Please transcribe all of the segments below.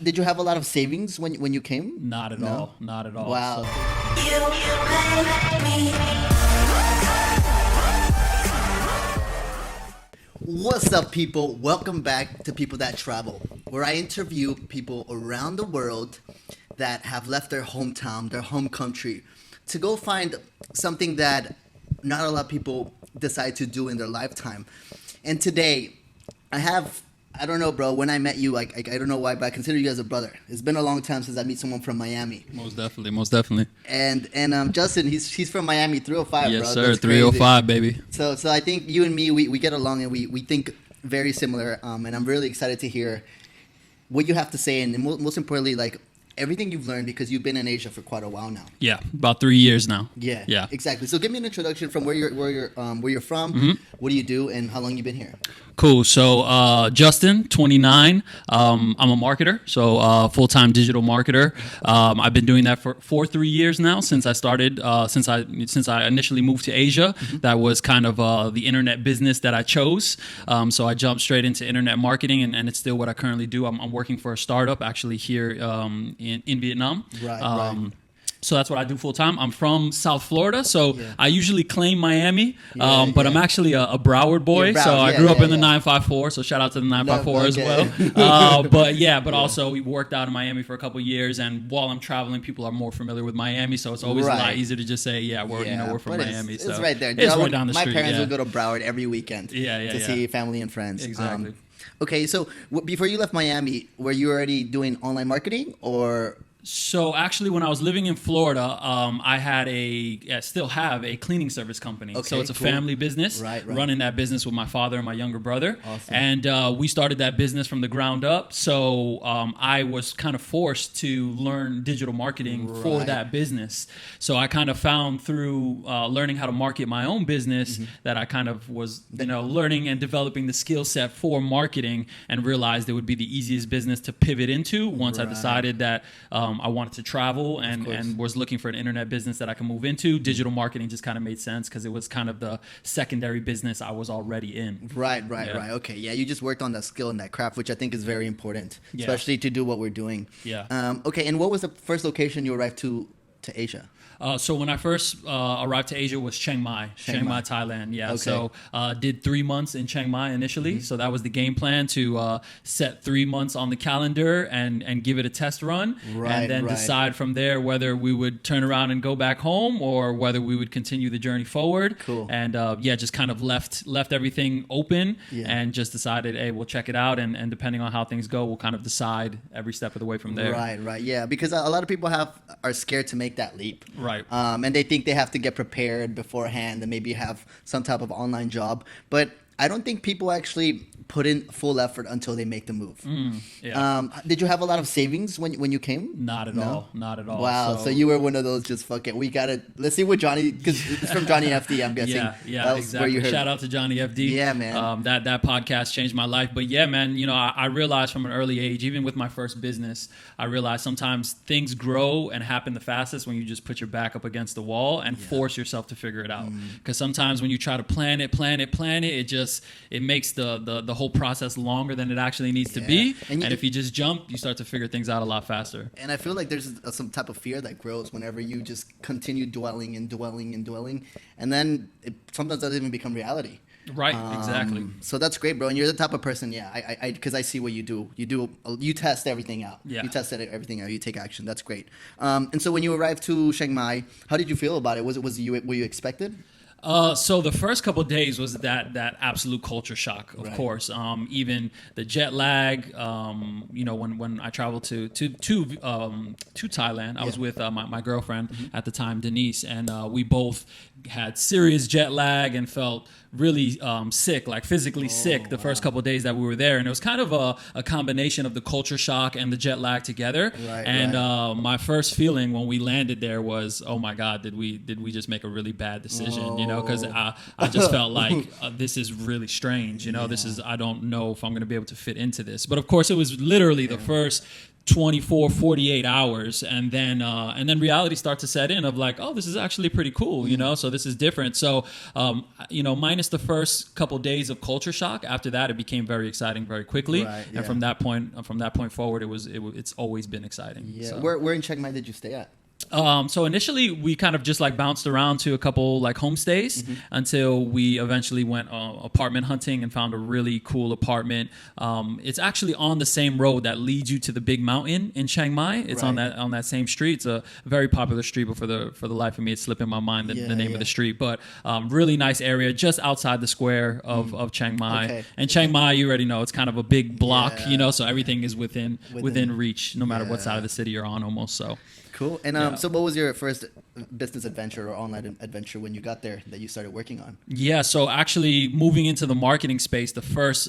Did you have a lot of savings when you came? Not at No? all. Not at all. Wow. What's up, people? Welcome back to People That Travel, where I interview people around the world that have left their hometown, their home country, to go find something that not a lot of people decide to do in their lifetime. And today, I don't know, bro, when I met you, I don't know why, but I consider you as a brother. It's been a long time since I meet someone from Miami. Most definitely. And Justin, he's from Miami, 305, Yes, bro. sir. That's 305, baby. So I think you and me, we get along and we think very similar. And I'm really excited to hear what you have to say, and most importantly, like everything you've learned, because you've been in Asia for quite a while now. Yeah, about 3 years now. Yeah, exactly. So give me an introduction from where you're from, Mm-hmm. what do you do, and how long you've been here. Cool. So, Justin, 29. I'm a marketer, so full-time digital marketer. I've been doing that for 3 years now since I started. Since I initially moved to Asia, that was kind of the internet business that I chose. So I jumped straight into internet marketing, and it's still what I currently do. I'm working for a startup actually here in Vietnam. Right. So that's what I do full time. I'm from South Florida, so I usually claim Miami, but I'm actually a Broward boy. So I grew up in the 954. So shout out to the 954 as well. But also we worked out in Miami for a couple of years, and while I'm traveling, people are more familiar with Miami. So it's always a lot easier to just say, we're from Miami. It's right there. It's right down the street. My parents would go to Broward every weekend to see family and friends. Exactly. Okay, so before you left Miami, were you already doing online marketing or? So actually, when I was living in Florida, I still have a cleaning service company. Okay, so it's a family business. Right. Running that business with my father and my younger brother. Awesome. And we started that business from the ground up. So I was kind of forced to learn digital marketing for that business. So I kind of found through learning how to market my own business that I kind of was, learning and developing the skill set for marketing, and realized it would be the easiest business to pivot into once I decided that I wanted to travel and was looking for an internet business that I can move into. Digital marketing just kind of made sense because it was kind of the secondary business I was already in. Right. Okay, yeah, you just worked on that skill and that craft, which I think is very important, especially to do what we're doing. Yeah. Okay, and what was the first location you arrived to Asia? So when I first arrived to Asia was Chiang Mai, Thailand. Yeah. Okay. So did 3 months in Chiang Mai initially. So that was the game plan, to set 3 months on the calendar and give it a test run, and then decide from there whether we would turn around and go back home or whether we would continue the journey forward. Cool. And just kind of left everything open and just decided, hey, we'll check it out, and depending on how things go, we'll kind of decide every step of the way from there. Right. Yeah, because a lot of people are scared to make that leap. Right. And they think they have to get prepared beforehand and maybe have some type of online job. But I don't think people actually put in full effort until they make the move. Did you have a lot of savings when you came? Not at all. Wow. So you were one of those just fuck it. Let's see what Johnny, because it's from Johnny FD, I'm guessing. Yeah, exactly. Shout out to Johnny FD. Yeah, man. That podcast changed my life. But yeah, man, I realized from an early age, even with my first business, I realized sometimes things grow and happen the fastest when you just put your back up against the wall and force yourself to figure it out. Because sometimes when you try to plan it, it makes the whole process longer than it actually needs to be. And if you just jump, you start to figure things out a lot faster. And I feel like there's some type of fear that grows whenever you just continue dwelling, and then it sometimes doesn't even become reality. Right, exactly. So that's great, bro. And you're the type of person, because I see what you do. You test everything out. Yeah. You test everything out. You take action. That's great. And so when you arrived to Chiang Mai, how did you feel about it? Were you expected? So the first couple of days was that absolute culture shock, of course. Even the jet lag. When I traveled to Thailand, I was with my girlfriend at the time, Denise, and we both had serious jet lag and felt really sick, like physically sick, the first couple of days that we were there. And it was kind of a combination of the culture shock and the jet lag together. My first feeling when we landed there was, oh my God, did we just make a really bad decision? Because I just felt like this is really strange. This is, I don't know if I'm going to be able to fit into this. But of course, it was literally the first 24, 48 hours, and then reality starts to set in of like, oh, this is actually pretty cool, so this is different. So minus the first couple days of culture shock, after that it became very exciting very quickly. Right, and from that point forward, it's always been exciting. Yeah. So. Where in Chiang Mai did you stay at? So initially we kind of just like bounced around to a couple like homestays until we eventually went apartment hunting and found a really cool apartment. It's actually on the same road that leads you to the big mountain in Chiang Mai. It's on that same street. It's a very popular street, but for the life of me, it's slipping my mind the name of the street. But really nice area just outside the square of Chiang Mai. Okay. And Chiang Mai, you already know, it's kind of a big block, so everything is within reach, no matter what side of the city you're on, almost. So. Cool. And so what was your first business adventure or online adventure when you got there that you started working on? Yeah, so actually moving into the marketing space, the first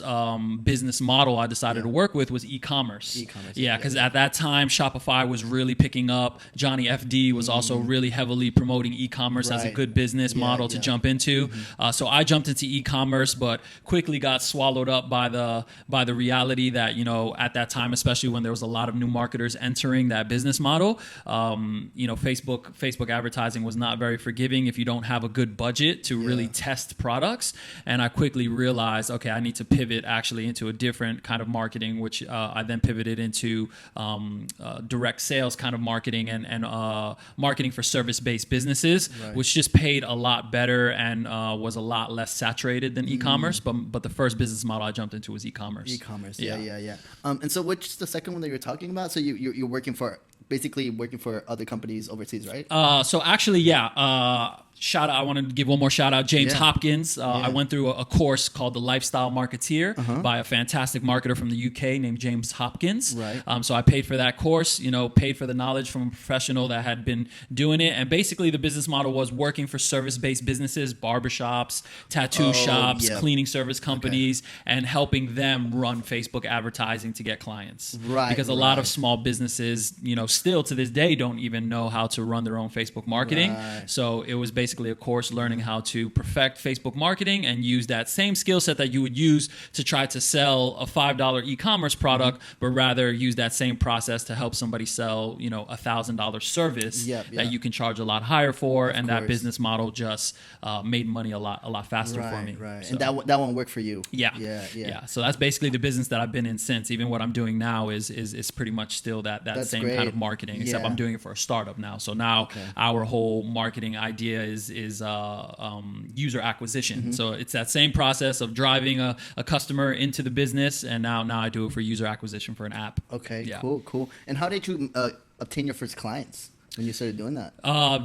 business model I decided to work with was e-commerce. Yeah, because at that time, Shopify was really picking up. Johnny FD was also really heavily promoting e-commerce as a good business model to jump into. So I jumped into e-commerce, but quickly got swallowed up by the reality that, at that time, especially when there was a lot of new marketers entering that business model, Facebook advertising was not very forgiving if you don't have a good budget to really test products. And I quickly realized, okay, I need to pivot actually into a different kind of marketing, which I then pivoted into direct sales kind of marketing and marketing for service-based businesses, which just paid a lot better and was a lot less saturated than e-commerce. But the first business model I jumped into was e-commerce. E-commerce, yeah. And so which is the second one that you're talking about? So you're working for other companies overseas, right? So actually, shout out. I want to give one more shout out. James Hopkins. I went through a course called The Lifestyle Marketeer by a fantastic marketer from the UK named James Hopkins. Right. So I paid for that course, paid for the knowledge from a professional that had been doing it. And basically the business model was working for service-based businesses, barbershops, tattoo shops, cleaning service companies, and helping them run Facebook advertising to get clients. Right. Because a lot of small businesses, still to this day don't even know how to run their own Facebook marketing. Right. So it was basically a course learning how to perfect Facebook marketing and use that same skill set that you would use to try to sell a $5 e-commerce product, but rather use that same process to help somebody sell, $1,000 service that you can charge a lot higher for. And that business model just made money a lot faster for me. Right. So, and that won't work for you. Yeah. So that's basically the business that I've been in since. Even what I'm doing now is pretty much still that same kind of marketing, except I'm doing it for a startup now. So now our whole marketing idea is user acquisition. So it's that same process of driving a customer into the business, and now I do it for user acquisition for an app. Okay, cool. And how did you obtain your first clients when you started doing that?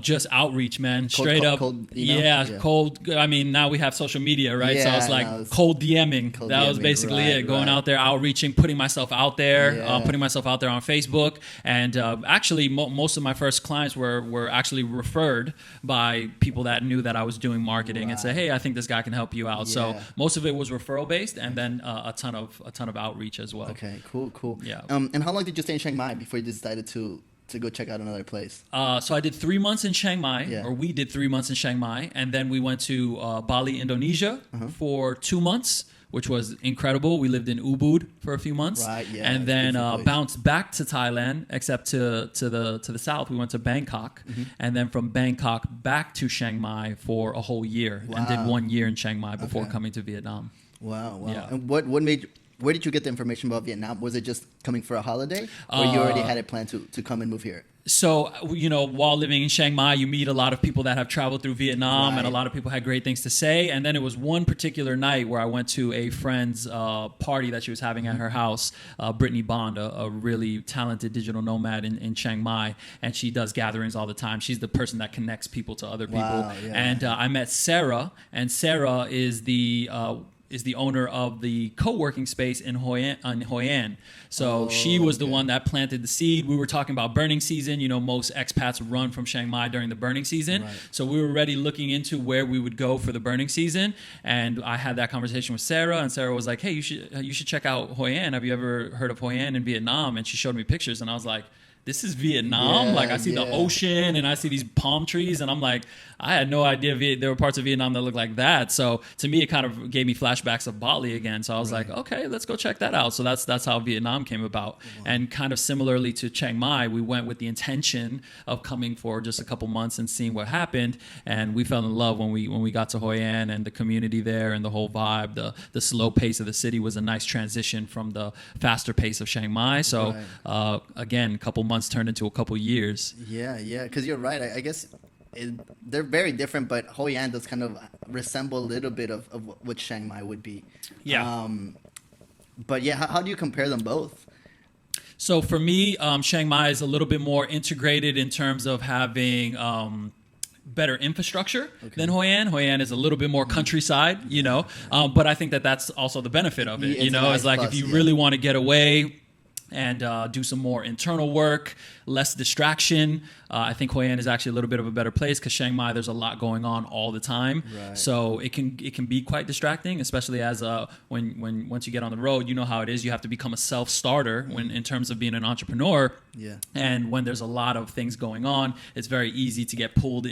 Just outreach, man. Straight up. Cold. I mean, now we have social media, right? So it's like cold DMing. That was basically it. Going out there, outreaching, putting myself out there, putting myself out there on Facebook. And actually, most of my first clients were actually referred by people that knew that I was doing marketing and say, hey, I think this guy can help you out. So most of it was referral based, and then a ton of outreach as well. Okay, cool. Yeah. And how long did you stay in Chiang Mai before you decided to go check out another place? So I did 3 months in Chiang Mai, or we did 3 months in Chiang Mai, and then we went to Bali, Indonesia for 2 months, which was incredible. We lived in Ubud for a few months, and then bounced back to Thailand, except to the south. We went to Bangkok, and then from Bangkok back to Chiang Mai for a whole year, and did 1 year in Chiang Mai before coming to Vietnam. Wow. Yeah. And what made where did you get the information about Vietnam? Was it just coming for a holiday, or you already had it planned to come and move here? So, while living in Chiang Mai, you meet a lot of people that have traveled through Vietnam, and a lot of people had great things to say. And then it was one particular night where I went to a friend's party that she was having at her house, Brittany Bond, a really talented digital nomad in Chiang Mai. And she does gatherings all the time. She's the person that connects people to other people. And I met Sarah, and Sarah is the owner of the co-working space in Hoi An. So she was the one that planted the seed. We were talking about burning season. Most expats run from Chiang Mai during the burning season. Right. So we were already looking into where we would go for the burning season. And I had that conversation with Sarah, and Sarah was like, hey, you should check out Hoi An. Have you ever heard of Hoi An in Vietnam? And she showed me pictures, and I was like, this is Vietnam. Yeah, Like I see the ocean and I see these palm trees, and I'm like, I had no idea there were parts of Vietnam that look like that. So to me, it kind of gave me flashbacks of Bali again. So I was like, okay, let's go check that out. So that's how Vietnam came about. And kind of similarly to Chiang Mai, we went with the intention of coming for just a couple months and seeing what happened. And we fell in love when we got to Hoi An, and the community there and the whole vibe. The slow pace of the city was a nice transition from the faster pace of Chiang Mai. So again, a couple months turned into a couple years. Yeah, because you're right. I guess they're very different, but Hoi An does kind of resemble a little bit of what Chiang Mai would be. Yeah. But yeah, how do you compare them both? So for me, Chiang Mai is a little bit more integrated in terms of having better infrastructure than Hoi An. Hoi An is a little bit more countryside, but I think that's also the benefit of it. It's like if you really want to get away and do some more internal work, less distraction. I think Hoi An is actually a little bit of a better place because Chiang Mai, there's a lot going on all the time. Right. So it can be quite distracting, especially as when once you get on the road, you know how it is. You have to become a self-starter in terms of being an entrepreneur. Yeah. And when there's a lot of things going on, it's very easy to get pulled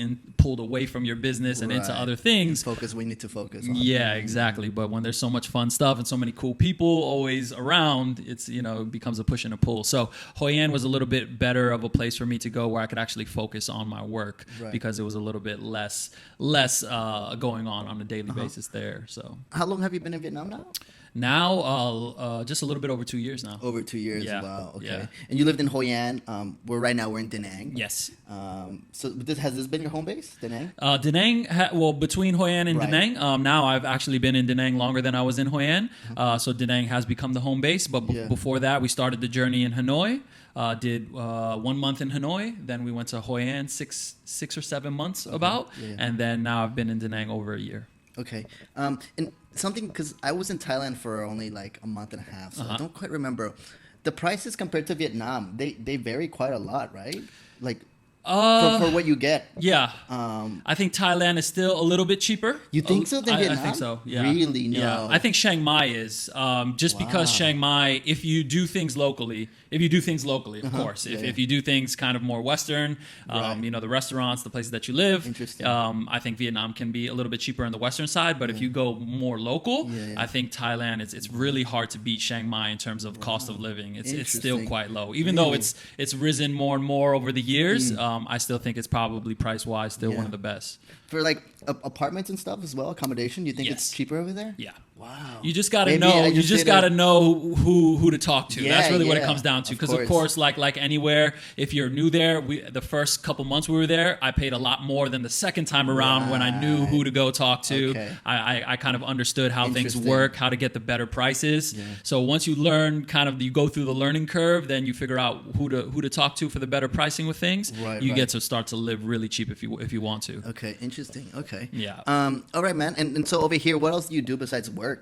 away from your business and into other things. Focus. We need to focus on. Yeah, exactly. But when there's so much fun stuff and so many cool people always around, it's it becomes a push and a pull. So Hoi An was a little bit better of a place for me to go where I could actually focus on my work because it was a little bit less going on a daily basis there. So how long have you been in Vietnam now? Now, just a little bit over 2 years now. Over 2 years. Yeah. Wow. Okay. Yeah. And you lived in Hoi An. Right now we're in Da Nang. Yes. So has this been your home base, Da Nang? Da Nang, between Hoi An and Da Nang, now I've actually been in Da Nang longer than I was in Hoi An. So Da Nang has become the home base. But before that, we started the journey in Hanoi. Did 1 month in Hanoi, then we went to Hoi An 6 or 7 months and then now I've been in Da Nang over a year. Okay. And something, because I was in Thailand for only like a month and a half, so I don't quite remember. The prices compared to Vietnam, they vary quite a lot, right? Like for what you get. Yeah. I think Thailand is still a little bit cheaper. You think so than Vietnam? I think so, yeah. Really? No. Yeah. I think Chiang Mai is, because Chiang Mai, if you do things locally, of course, if you do things kind of more Western, the restaurants, the places that you live, I think Vietnam can be a little bit cheaper on the Western side, but if you go more local, I think Thailand, it's really hard to beat Chiang Mai in terms of cost of living. It's still quite low. Even though it's risen more and more over the years, I still think it's probably price-wise still one of the best. For like apartments and stuff as well, accommodation, you think it's cheaper over there? Yeah. Wow. You just gotta know. You just gotta know who to talk to. That's really what it comes down to. Because of course, like anywhere, if you're new there, the first couple months we were there, I paid a lot more than the second time around when I knew who to go talk to. Okay. I kind of understood how things work, how to get the better prices. Yeah. So once you learn, you go through the learning curve, then you figure out who to talk to for the better pricing with things. You get to start to live really cheap if you want to. Okay, interesting. Okay. Yeah. All right, man. And so over here, what else do you do besides work?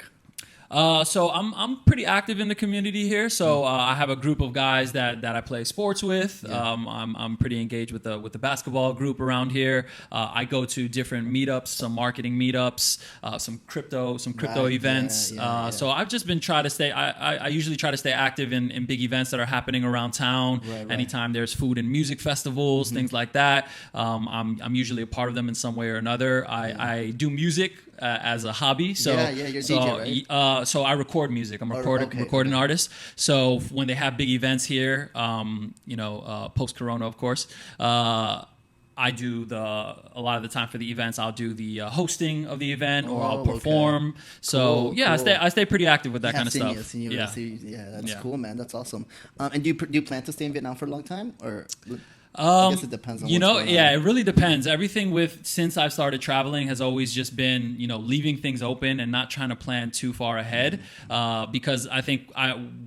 So I'm pretty active in the community here. So I have a group of guys that I play sports with. I'm pretty engaged with the basketball group around here. I go to different meetups, some marketing meetups, some crypto events. So I've just been trying to stay. I usually try to stay active in big events that are happening around town. Anytime there's food and music festivals, things like that. I'm usually a part of them in some way or another. I do music as a hobby. So you're DJ, right? So I record music. I'm a recording artist. So when they have big events here, post-corona, of course, I do a lot of the time for the events. I'll do the hosting of the event, or I'll perform. Okay. So cool. I stay pretty active with that kind of stuff. That's cool, man. That's awesome. And do you plan to stay in Vietnam for a long time, or? I guess it depends on what's going on. It really depends. Everything since I've started traveling has always just been, leaving things open and not trying to plan too far ahead. Because I think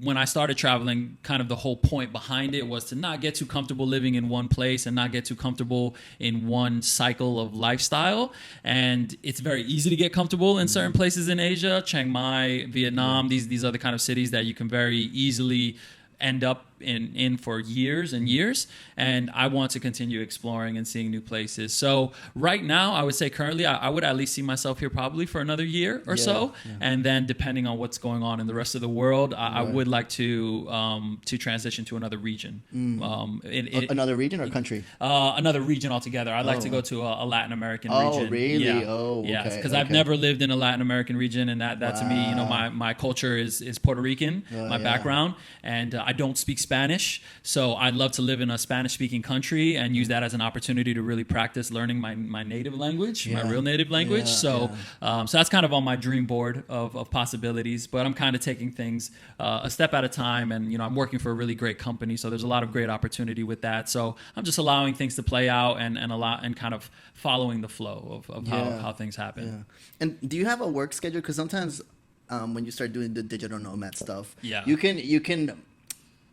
when I started traveling, kind of the whole point behind it was to not get too comfortable living in one place and not get too comfortable in one cycle of lifestyle. And it's very easy to get comfortable in certain places in Asia, Chiang Mai, Vietnam. These are the kind of cities that you can very easily end up in for years and years, and I want to continue exploring and seeing new places. So right now, I would say currently, I would at least see myself here probably for another year or so, and then depending on what's going on in the rest of the world, I would like to transition to another region. Another region or country? Another region altogether. I'd like to go to a Latin American region. Oh, really? Yeah. Oh, okay. Yes, because I've never lived in a Latin American region, and that to me, you know, my culture is Puerto Rican, my background, and I don't speak Spanish, so I'd love to live in a Spanish-speaking country and use that as an opportunity to really practice learning my native language, my real native language. So that's kind of on my dream board of possibilities, but I'm kind of taking things a step at a time, and you know, I'm working for a really great company, so there's a lot of great opportunity with that. So I'm just allowing things to play out and kind of following the flow of how things happen. Yeah. And do you have a work schedule? Because sometimes when you start doing the digital nomad stuff, you can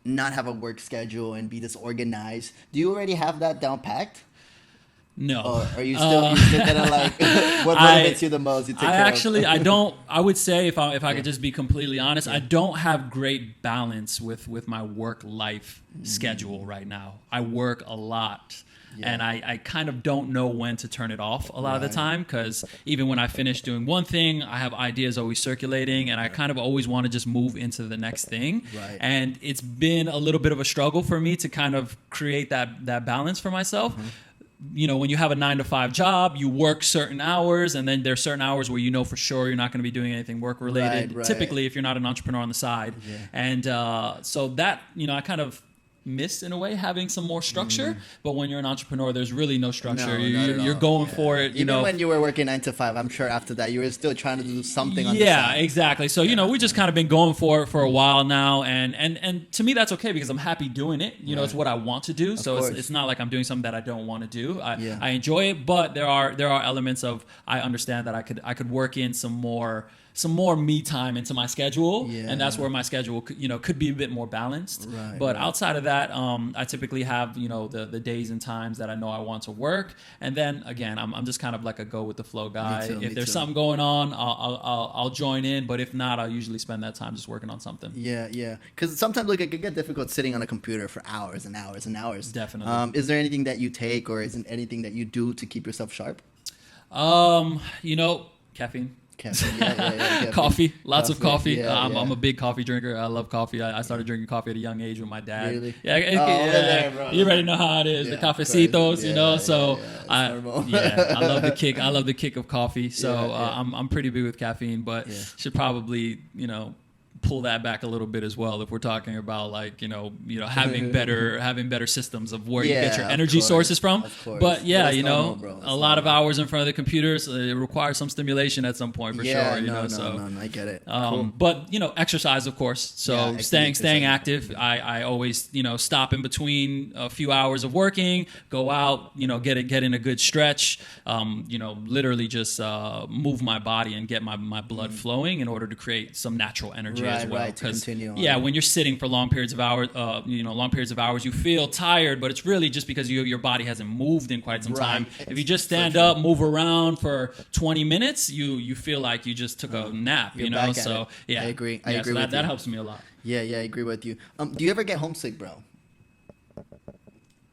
not have a work schedule and be disorganized. Do you already have that down packed? No. Or are you still kind of like, what motivates you the most? You take care of? I don't. I would say if I could just be completely honest, I don't have great balance with my work life schedule right now. I work a lot. And I kind of don't know when to turn it off a lot of the time, because even when I finish doing one thing, I have ideas always circulating, and I kind of always want to just move into the next thing. Right. And it's been a little bit of a struggle for me to kind of create that balance for myself. You know, when you have a 9-to-5 job, you work certain hours, and then there's certain hours where you know for sure you're not going to be doing anything work related. Right. Typically, if you're not an entrepreneur on the side. And so that, you know, I kind of miss in a way having some more structure, but when you're an entrepreneur, there's really no structure. You're going for it. Even when you were working 9-to-5, I'm sure after that you were still trying to do something on the side. Exactly. So you know, we just kind of been going for it for a while now, and to me that's okay, because I'm happy doing it. You know, it's what I want to do. So it's not like I'm doing something that I don't want to do. I enjoy it, but there are elements of, I understand that I could work in some more me time into my schedule, and that's where my schedule could be a bit more balanced. But outside of that, I typically have the days and times that I know I want to work, and then again I'm just kind of like a go with the flow guy. If there's something going on, I'll join in, but if not, I'll usually spend that time just working on something. Because sometimes it can get difficult sitting on a computer for hours and hours and hours. Definitely. Is there anything that you take, or isn't anything that you do to keep yourself sharp? Caffeine. Caffeine. Coffee, lots of coffee. I'm a big coffee drinker. I love coffee. I started drinking coffee at a young age with my dad. Really? Yeah. You already know how it is. The cafecitos, I love the kick. I love the kick of coffee. So I'm pretty big with caffeine, but should probably pull that back a little bit as well if we're talking about having better systems of where you get your energy sources from. But a lot of hours in front of the computers, it requires some stimulation at some point for sure. I get it. Cool. But exercise, of course. So staying active. I always stop in between a few hours of working, go out, get in a good stretch, literally just move my body and get my blood flowing in order to create some natural energy as well. Because when you're sitting for long periods of hours, you feel tired, but it's really just because your body hasn't moved in quite some time. If you just stand up, move around for 20 minutes, you feel like you just took a nap. So I agree. I agree. That helps me a lot. I agree with you. Do you ever get homesick, bro?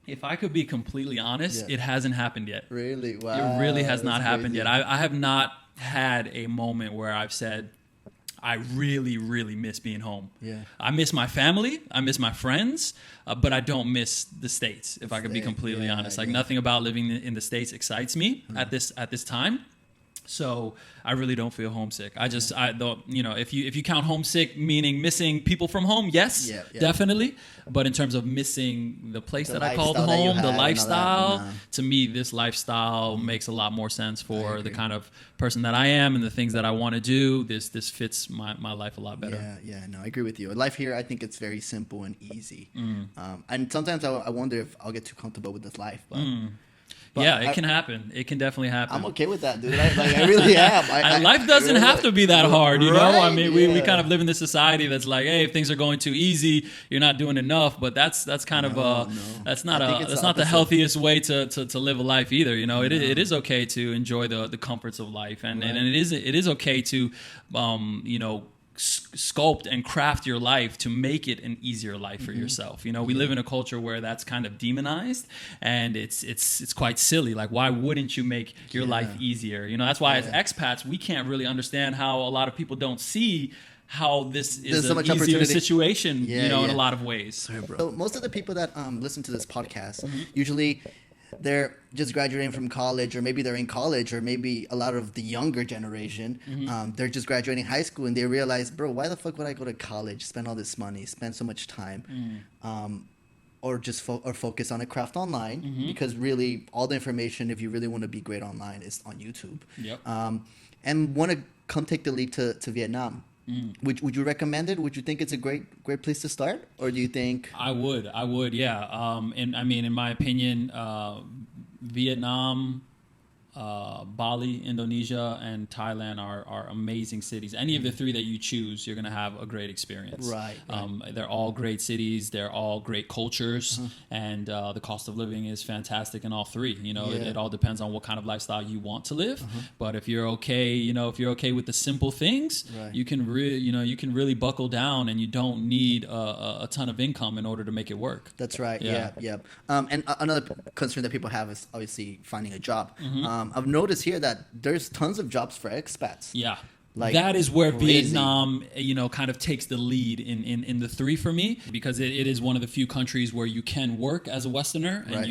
If I could be completely honest, it hasn't happened yet. Really? Wow. It really has not happened yet. I have not had a moment where I've said, I really, really miss being home. I miss my family. I miss my friends, but I don't miss the States, if I could be completely honest. Nothing about living in the States excites me at this time. So I really don't feel homesick. If you count homesick meaning missing people from home, yes, definitely. But in terms of missing the place that I called home, the lifestyle, to me, this lifestyle makes a lot more sense for the kind of person that I am and the things that I want to do. This fits my life a lot better. I agree with you. Life here, I think it's very simple and easy. And sometimes I wonder if I'll get too comfortable with this life, but. It can happen. It can definitely happen. I'm okay with that, dude. I really am. Life doesn't have to be that hard, you know? I mean, we kind of live in this society that's like, hey, if things are going too easy, you're not doing enough. But that's kind of that's not the healthiest way to live a life either. It is okay to enjoy the comforts of life, and it is okay to sculpt and craft your life to make it an easier life for yourself. You know, we live in a culture where that's kind of demonized, and it's quite silly. Like, why wouldn't you make your life easier? You know, that's why as expats, we can't really understand how a lot of people don't see how this is so an much easier situation, in a lot of ways. Sorry, bro. So most of the people that listen to this podcast, usually they're just graduating from college, or maybe they're in college, or maybe a lot of the younger generation, they're just graduating high school, and they realize, bro, why the fuck would I go to college, spend all this money, spend so much time, or just focus on a craft online, because really all the information, if you really want to be great online, is on YouTube. And want to come take the leap to Vietnam. Would you recommend it? Would you think it's a great place to start, or do you think? I would, yeah. And I mean, in my opinion, Vietnam, Bali, Indonesia, and Thailand are amazing cities. Any of the three that you choose, you're going to have a great experience. Right. They're all great cities. They're all great cultures, and the cost of living is fantastic in all three. You know, it all depends on what kind of lifestyle you want to live. But if you're okay, if you're okay with the simple things, you can really buckle down, and you don't need a ton of income in order to make it work. That's right. Yeah. And another concern that people have is obviously finding a job. I've noticed here that there's tons of jobs for expats. Yeah. Like, that is where crazy. Vietnam, kind of takes the lead in the three for me, because it is one of the few countries where you can work as a Westerner, and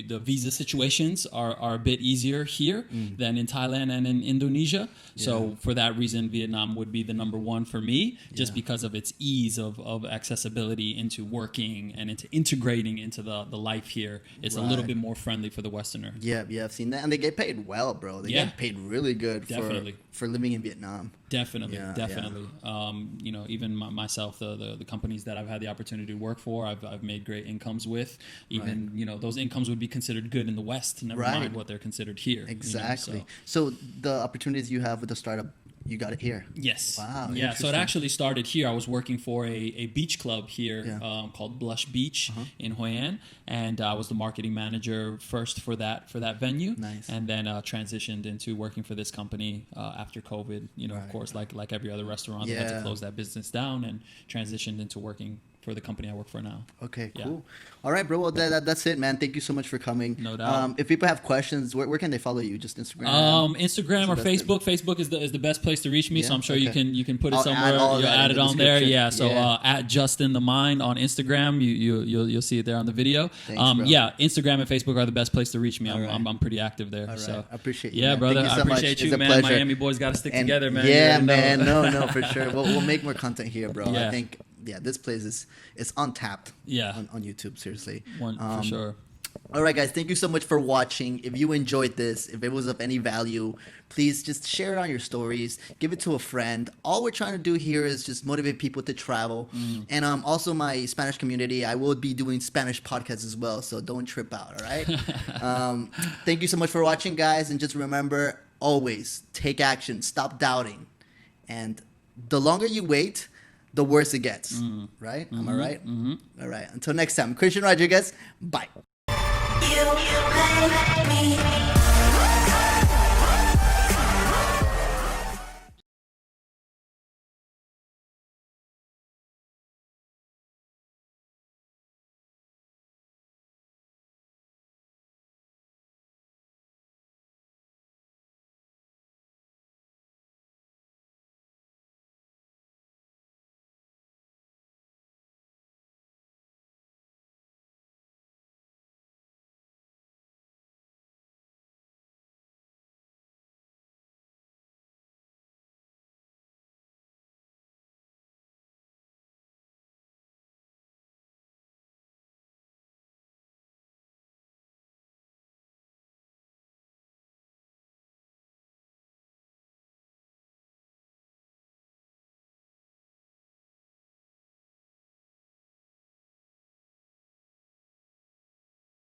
the visa situations are a bit easier here than in Thailand and in Indonesia. So for that reason, Vietnam would be the number one for me, just because of its ease of accessibility into working and into integrating into the life here. It's a little bit more friendly for the Westerner. Yeah, I've seen that, and they get paid well, bro. They get paid really good for living in Vietnam. Definitely. Even myself, the companies that I've had the opportunity to work for, I've made great incomes with. Even those incomes would be considered good in the West. Never mind what they're considered here. Exactly. So the opportunities you have with the startup, you got it here. Yes. Wow. Yeah. So it actually started here. I was working for a beach club here called Blush Beach in Hoi An, and I was the marketing manager first for that venue. Nice. And then transitioned into working for this company after COVID. Of course, like every other restaurant, they had to close that business down, and transitioned into working for the company I work for now. Okay, cool. All right, bro. Well, that's it, man. Thank you so much for coming. No doubt. If people have questions, where can they follow you? Just Instagram? Instagram or Facebook. Facebook is the best place to reach me, so I'm sure you can put it somewhere. You'll add it on there. Yeah. So at Justin the Mind on Instagram, you'll see it there on the video. Thanks, bro. Instagram and Facebook are the best place to reach me. I'm pretty active there. All right. So I appreciate you. Yeah, man. brother. Thank you so I appreciate much. you, It's a man. pleasure. Miami boys got to stick together, man. Yeah, man. No, for sure. We'll make more content here, bro. Yeah. I think this place is untapped. On YouTube, seriously. For sure. All right, guys. Thank you so much for watching. If you enjoyed this, if it was of any value, please just share it on your stories. Give it to a friend. All we're trying to do here is just motivate people to travel. And also my Spanish community, I will be doing Spanish podcasts as well, so don't trip out, all right? Thank you so much for watching, guys. And just remember, always take action. Stop doubting. And the longer you wait, the worse it gets, right? Am I right? All right. Until next time, Christian Rodriguez. Bye. You make me